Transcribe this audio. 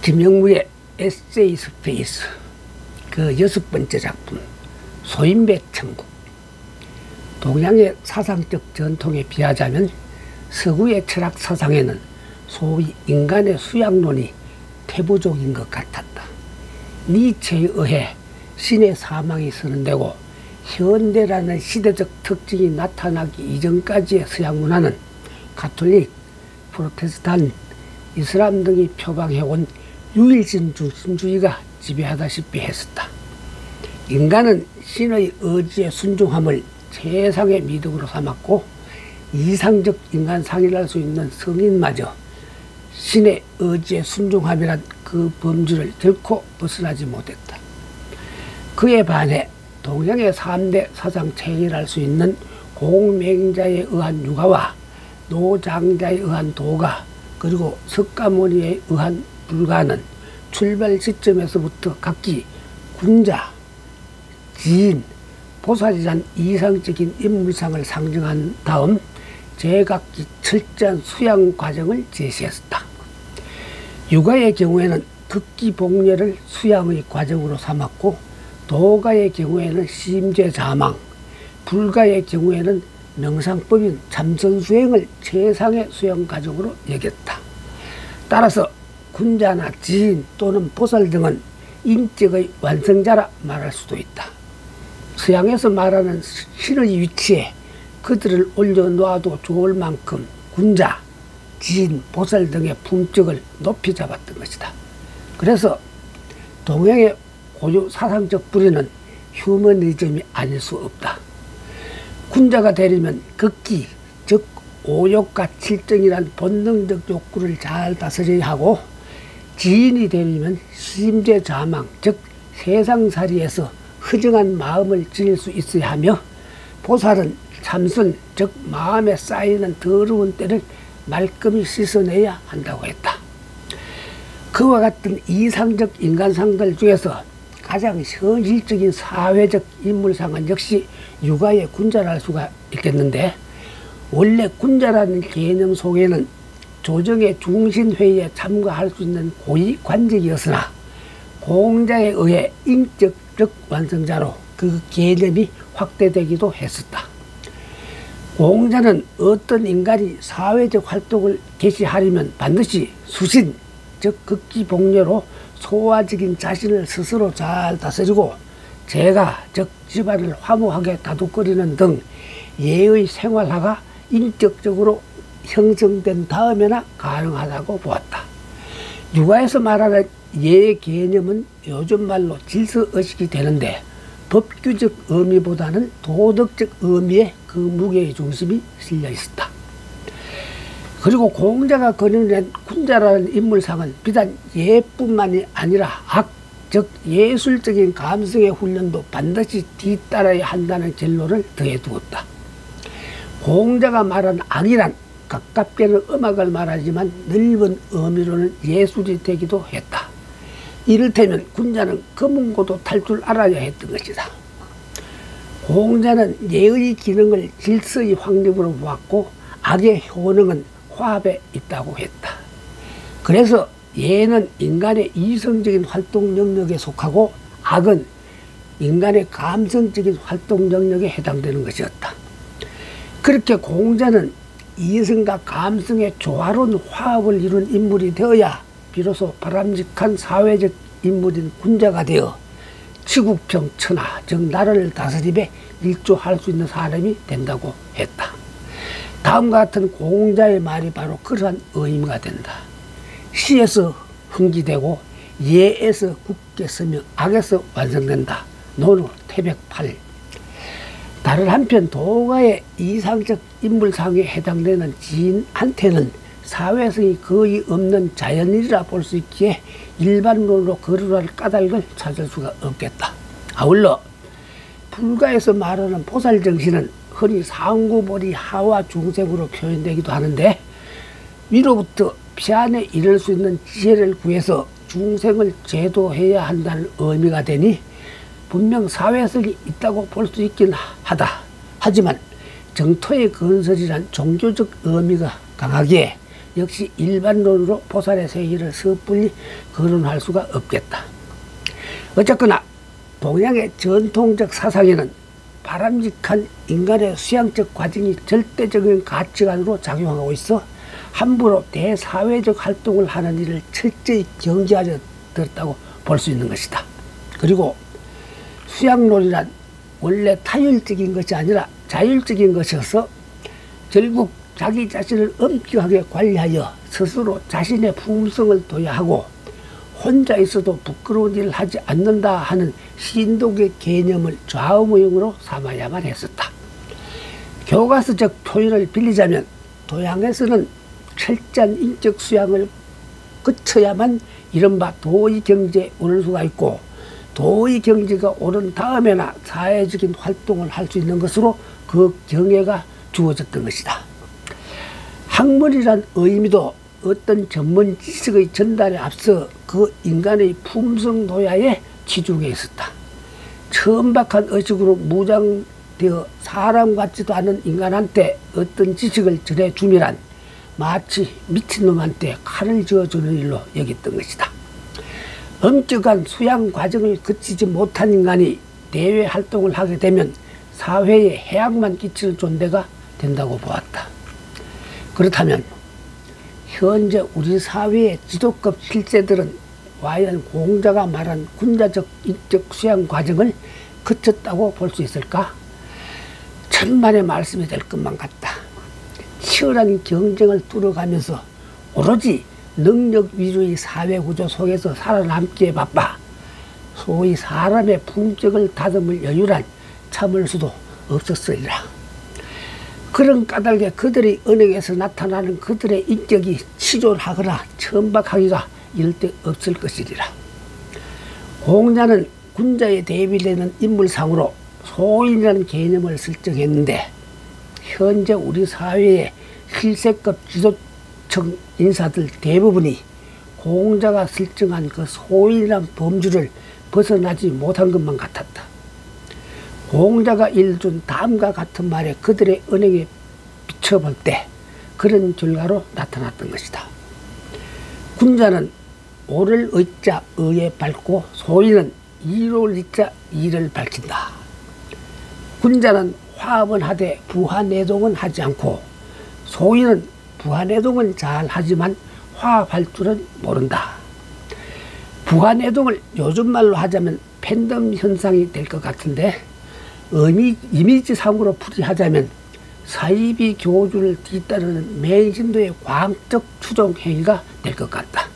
김영무의 에세이 스페이스 그 6번째 작품 소인배 천국. 동양의 사상적 전통에 비하자면 서구의 철학 사상에는 소위 인간의 수양론이 태부적인 것 같았다. 니체에 의해 신의 사망이 선언되고 현대라는 시대적 특징이 나타나기 이전까지의 서양 문화는 가톨릭, 프로테스탄트, 이슬람 등이 표방해온 유일신 중심주의가 지배하다시피 했었다. 인간은 신의 의지에 순종함을 최상의 미덕으로 삼았고 이상적 인간상이라 할 수 있는 성인마저 신의 의지에 순종함이란 그 범주를 결코 벗어나지 못했다. 그에 반해 동양의 3대 사상체계라 할 수 있는 공맹자에 의한 유가와 노장자에 의한 도가 그리고 석가모니에 의한 불가는 출발 시점에서부터 각기 군자, 지인, 보살이란 이상적인 인물상을 상정한 다음 제각기 철저한 수양 과정을 제시했다. 유가의 경우에는 극기복례를 수양의 과정으로 삼았고 도가의 경우에는 심죄자망, 불가의 경우에는 명상법인 참선수행을 최상의 수양 과정으로 여겼다. 따라서 군자나 지인 또는 보살 등은 인격의 완성자라 말할 수도 있다. 서양에서 말하는 신의 위치에 그들을 올려놓아도 좋을 만큼 군자, 지인, 보살 등의 품격을 높이 잡았던 것이다. 그래서 동양의 고유 사상적 뿌리는 휴머니즘이 아닐 수 없다. 군자가 되려면 극기, 즉 오욕과 칠정이란 본능적 욕구를 잘 다스려야 하고 지인이 되려면 심죄자망, 즉 세상살이에서 허정한 마음을 지닐 수 있어야 하며 보살은 참선, 즉 마음에 쌓이는 더러운 때를 말끔히 씻어내야 한다고 했다. 그와 같은 이상적 인간상들 중에서 가장 현실적인 사회적 인물상은 역시 유가의 군자라 할 수가 있겠는데, 원래 군자라는 개념 속에는 조정의 중신회의에 참가할 수 있는 고위 관직이었으나 공자에 의해 인격적 완성자로 그 개념이 확대되기도 했었다. 공자는 어떤 인간이 사회적 활동을 개시하려면 반드시 수신, 즉 극기복례로 소화적인 자신을 스스로 잘 다스리고 재가, 즉 집안을 화목하게 다독거리는 등 예의 생활화가 인격적으로 형성된 다음에나 가능하다고 보았다. 유가에서 말하는 예 개념은 요즘 말로 질서의식이 되는데 법규적 의미보다는 도덕적 의미에 그 무게의 중심이 실려 있었다. 그리고 공자가 그려낸 군자라는 인물상은 비단 예뿐만이 아니라 악, 즉 예술적인 감성의 훈련도 반드시 뒤따라야 한다는 결론을 더해두었다. 공자가 말한 악이란 가깝게는 음악을 말하지만 넓은 의미로는 예술이 되기도 했다. 이를테면 군자는 검은고도 탈 줄 알아야 했던 것이다. 공자는 예의 기능을 질서의 확립으로 보았고 악의 효능은 화합에 있다고 했다. 그래서 예는 인간의 이성적인 활동 영역에 속하고 악은 인간의 감성적인 활동 영역에 해당되는 것이었다. 그렇게 공자는 이성과 감성의 조화로운 화합을 이룬 인물이 되어야 비로소 바람직한 사회적 인물인 군자가 되어 치국평천하, 즉 나라를 다스림에 일조할 수 있는 사람이 된다고 했다. 다음과 같은 공자의 말이 바로 그러한 의미가 된다. 시에서 흥기되고 예에서 굳게 서며 악에서 완성된다. 논어 태백팔. 다른 한편 도가의 이상적 인물상에 해당되는 지인한테는 사회성이 거의 없는 자연인이라 볼 수 있기에 일반론으로 거론할 까닭을 찾을 수가 없겠다. 아울러 불가에서 말하는 보살정신은 흔히 상구보리 하와 중생으로 표현되기도 하는데 위로부터 피안에 이를 수 있는 지혜를 구해서 중생을 제도해야 한다는 의미가 되니 분명 사회성이 있다고 볼 수 있긴 하다. 하지만 정토의 건설이란 종교적 의미가 강하기에 역시 일반론으로 보살의 세계를 섣불리 거론할 수가 없겠다. 어쨌거나 동양의 전통적 사상에는 바람직한 인간의 수양적 과정이 절대적인 가치관으로 작용하고 있어 함부로 대사회적 활동을 하는 일을 철저히 경계하여 들었다고 볼 수 있는 것이다. 그리고 수양론이란 원래 타율적인 것이 아니라 자율적인 것이어서 결국 자기 자신을 엄격하게 관리하여 스스로 자신의 품성을 둬야하고 혼자 있어도 부끄러운 일을 하지 않는다 하는 신독의 개념을 좌우무용으로 삼아야만 했었다. 교과서적 표현을 빌리자면 도양에서는 철저한 인적 수양을 거쳐야만 이른바 도의 경지에 오를 수가 있고 도의 경지가 오른 다음에나 사회적인 활동을 할 수 있는 것으로 그 경애가 주어졌던 것이다. 학문이란 의미도 어떤 전문 지식의 전달에 앞서 그 인간의 품성 도야에 치중해 있었다. 천박한 의식으로 무장되어 사람 같지도 않은 인간한테 어떤 지식을 전해주미란 마치 미친놈한테 칼을 쥐어주는 일로 여겼던 것이다. 엄격한 수양 과정을 거치지 못한 인간이 대외 활동을 하게 되면 사회에 해악만 끼치는 존재가 된다고 보았다. 그렇다면 현재 우리 사회의 지도급 실세들은 과연 공자가 말한 군자적 인적 수양 과정을 거쳤다고 볼 수 있을까? 천만의 말씀이 될 것만 같다. 치열한 경쟁을 뚫어가면서 오로지 능력 위주의 사회구조 속에서 살아남기에 바빠 소위 사람의 품격을 다듬을 여유란 참을 수도 없었으리라. 그런 까닭에 그들의 언행에서 나타나는 그들의 인격이 치졸하거나 천박하기가 이를 데 없을 것이리라. 공자는 군자에 대비되는 인물상으로 소인이라는 개념을 설정했는데 현재 우리 사회의 실세급 지도층 인사들 대부분이 공자가 설정한 그 소인이란 범주를 벗어나지 못한 것만 같았다. 공자가 일준 다음과 같은 말에 그들의 언행에 비춰볼 때 그런 결과로 나타났던 것이다. 군자는 오를 의자 의에 밝고 소인은 이로울 이자 이를 밝힌다. 군자는 화합은 하되 부하내동은 하지 않고 소인은 부하내동은 잘 하지만 화합할 줄은 모른다. 부하내동을 요즘 말로 하자면 팬덤 현상이 될 것 같은데 이미지상으로 풀이하자면 사이비 교주를 뒤따르는 매인신도의 광적 추종 행위가 될 것 같다.